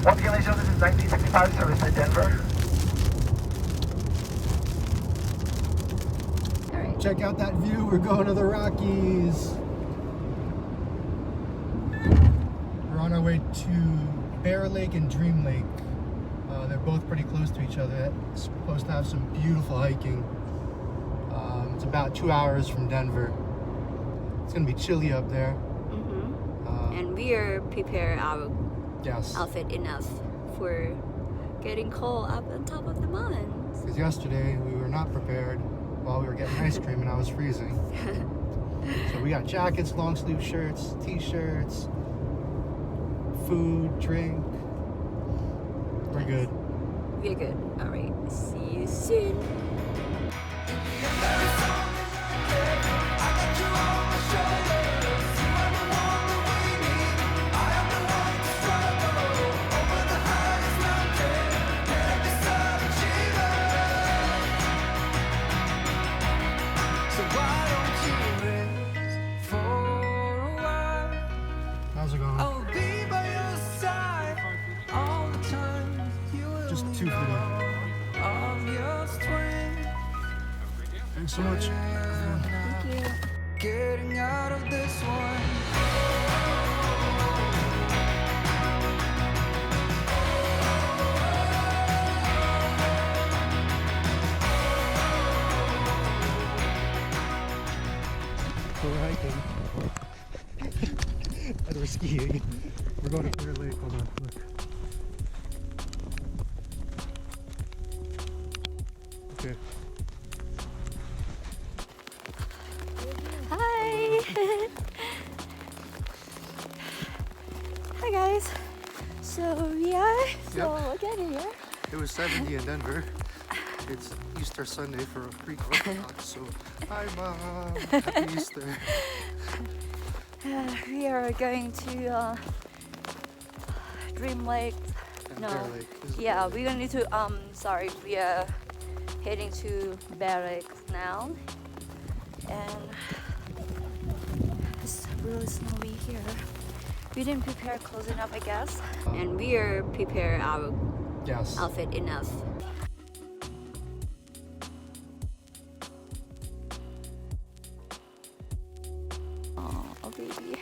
Once again, ladies and gentlemen, this is 1965 service to Denver. Alright. Check out that view. We're going to the Rockies. We're on our way to Bear Lake and Dream Lake. They're both pretty close to each other. It's supposed to have some beautiful hiking. It's about 2 hours from Denver. It's gonna be chilly up there. And we are prepared our Yes. outfit enough for getting cold up on top of the mountains. Because yesterday we were not prepared while we were getting ice cream and I was freezing. So we got jackets, long sleeve shirts, t-shirts, food, drink. We're good. We're good. Alright, see you soon. How's it going? I'll be by your side all the time. You will Just 2 for me. of your strength. Thanks so much. Thank you. Getting out of this one. We're hiking. And we're skiing. We're going to Clear Lake. Hold on, look. Okay. Hi! Hi guys! So we're getting here. It was 70 in Denver. It's Easter Sunday for a Greek Orthodox, so hi Mom! Happy Easter! We are going to Dream Lake. And No. Bear Lake. This is Yeah, Bear we're Lake. gonna need to, we are heading to Bear Lake now. And it's really snowy here. We didn't prepare clothes enough, I guess. And we are prepared our Yes. outfit enough. Oh baby.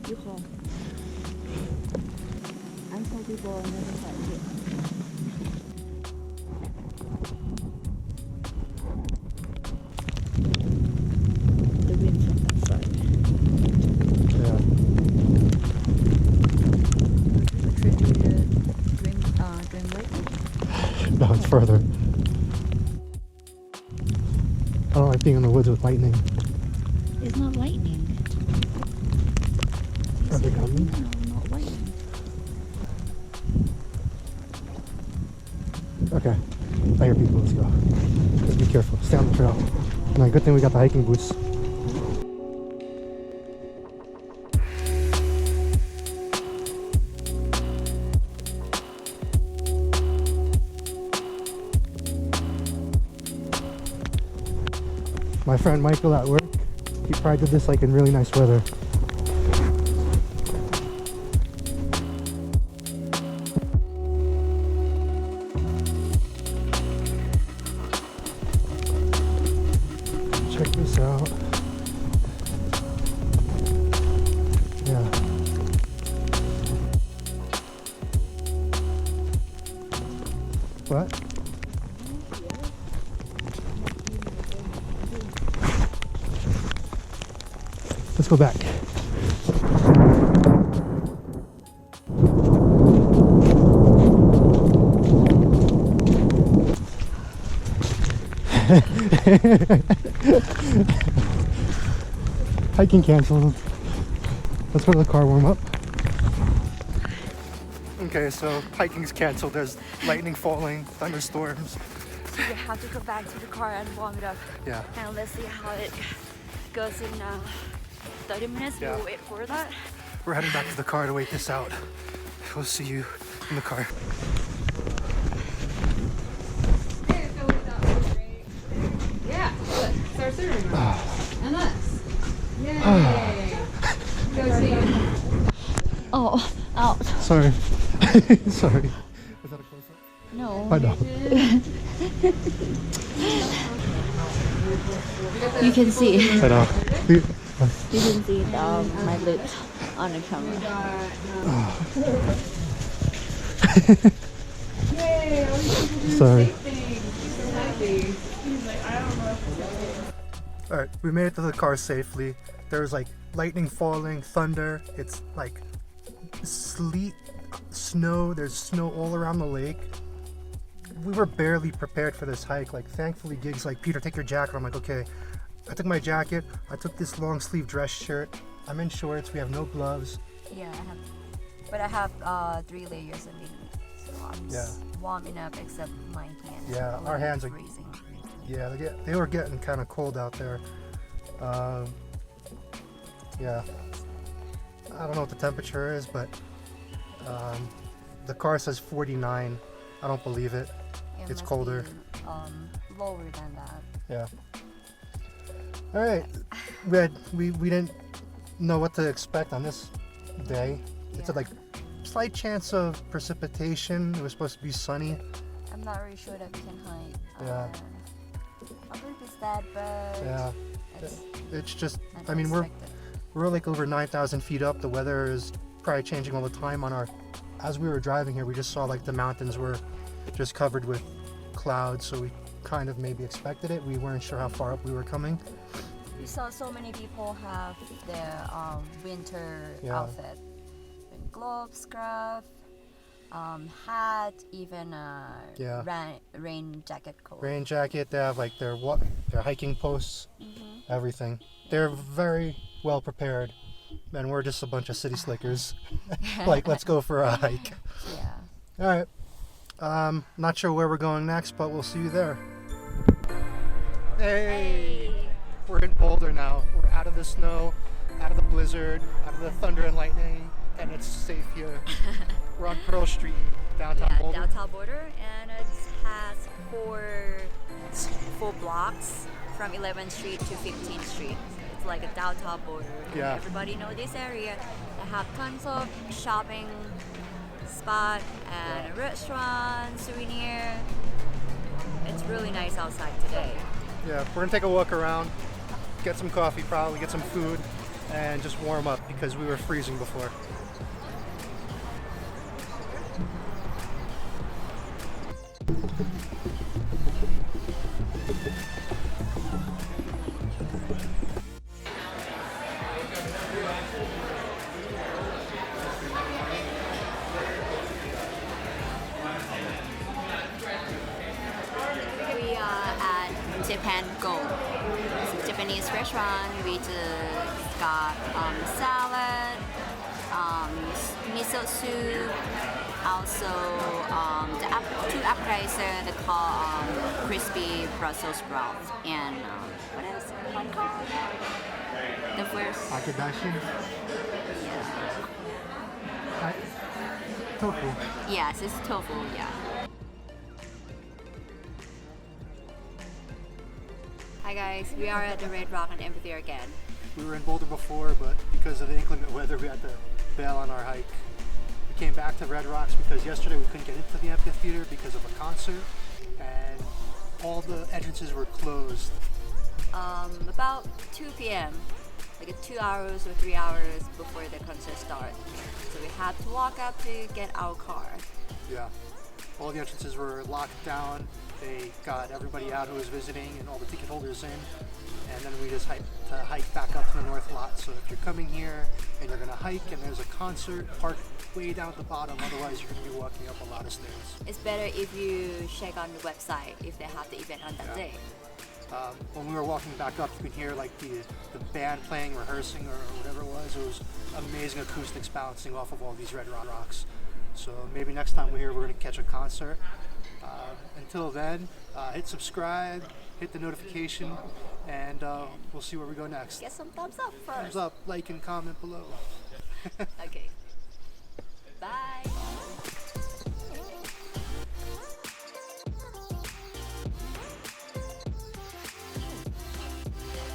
You call. I saw people on the other side here. The wind from that side. Yeah. Dream Lake? No, it's further. I don't like being in the woods with lightning. It's not lightning. Are they coming? No, not lightning. Okay. I hear people. Let's go. Just be careful. Stay on the trail. No, good thing we got the hiking boots. My friend Michael at work, he probably did this like in really nice weather. Check this out. Yeah. What? Let's go back. Hiking canceled. Let's go to the car warm up. Okay, so hiking's canceled. There's lightning falling, thunderstorms. So we have to go back to the car and warm it up. Yeah. And let's see how it goes in 30 minutes. Yeah. We'll wait for that. We're heading back to the car to wait this out. We'll see you in the car. Yeah, look, start serving them. And us. Yay! Go team. Oh, out. Sorry. Sorry. Was that a close-up? No. I know. You can see. I know. You can see my lips on the camera. Yay! All these people do Sorry. the same thing. She's so happy. He's like, I don't know. Alright, we made it to the car safely. There was like lightning falling, thunder. It's like sleet, snow. There's snow all around the lake. We were barely prepared for this hike. Like, thankfully, Gig's like, Peter, take your jacket. I'm like, okay. I took my jacket. I took this long sleeve dress shirt. I'm in shorts. We have no gloves. Yeah, I have 3 layers underneath. So I'm just warming up except my hands. Yeah, our hands are freezing. Yeah, they were getting kind of cold out there. Yeah, I don't know what the temperature is, but the car says 49. I don't believe it. It It's must colder. be, lower than that. Yeah. All right. We didn't know what to expect on this day. It's a Yeah. like slight chance of precipitation. It was supposed to be sunny. I'm not really sure that we can hide. Yeah. I believe it's that, but Yeah. it's It's just, I mean, we're like over 9,000 feet up. The weather is probably changing all the time. As we were driving here, we just saw like the mountains were just covered with clouds, so we kind of maybe expected it. We weren't sure how far up we were coming. We saw so many people have their winter Yeah. outfit. Gloves, scarf, hat, even rain jacket coat. Rain jacket, they have like their hiking posts, everything. They're very well prepared, and we're just a bunch of city slickers. Like, let's go for a hike. Yeah. All right. Not sure where we're going next, but we'll see you there. Hey! We're in Boulder now. We're out of the snow, out of the blizzard, out of the thunder and lightning, and it's safe here. We're on Pearl Street, downtown Boulder. Downtown Boulder, and it has four blocks from 11th Street to 15th Street. It's like a downtown Boulder. Yeah. Everybody knows this area. They have tons of shopping spot and restaurant, souvenir. It's really nice outside today. Yeah, we're gonna take a walk around, get some coffee probably, get some food, and just warm up because we were freezing before. We are at Tip and Go. It's a Japanese restaurant. We just got salad, miso soup, also the two appetizer they call crispy Brussels sprouts, and what else? What called? The first. Akidashi? Tofu. Yes, it's tofu. Yeah. Hi guys, we are at the Red Rock and Amphitheater again. We were in Boulder before, but because of the inclement weather, we had to bail on our hike. We came back to Red Rocks because yesterday we couldn't get into the amphitheater because of a concert, and all the entrances were closed. About 2 p.m., like 2 hours or 3 hours before the concert starts. So we had to walk up to get our car. Yeah, all the entrances were locked down. They got everybody out who was visiting and all the ticket holders in, and then we just hike back up to the north lot. So if you're coming here and you're gonna hike and there's a concert, park way down at the bottom, otherwise you're gonna be walking up a lot of stairs. It's better if you check on the website if they have the event on that day. When we were walking back up, you could hear like the band playing, rehearsing, or whatever it was. It was amazing acoustics bouncing off of all these red rocks. So maybe next time we're here, we're gonna catch a concert. Until then, hit subscribe, hit the notification, and we'll see where we go next. Get some thumbs up first. Thumbs up, like, and comment below. Okay. Bye.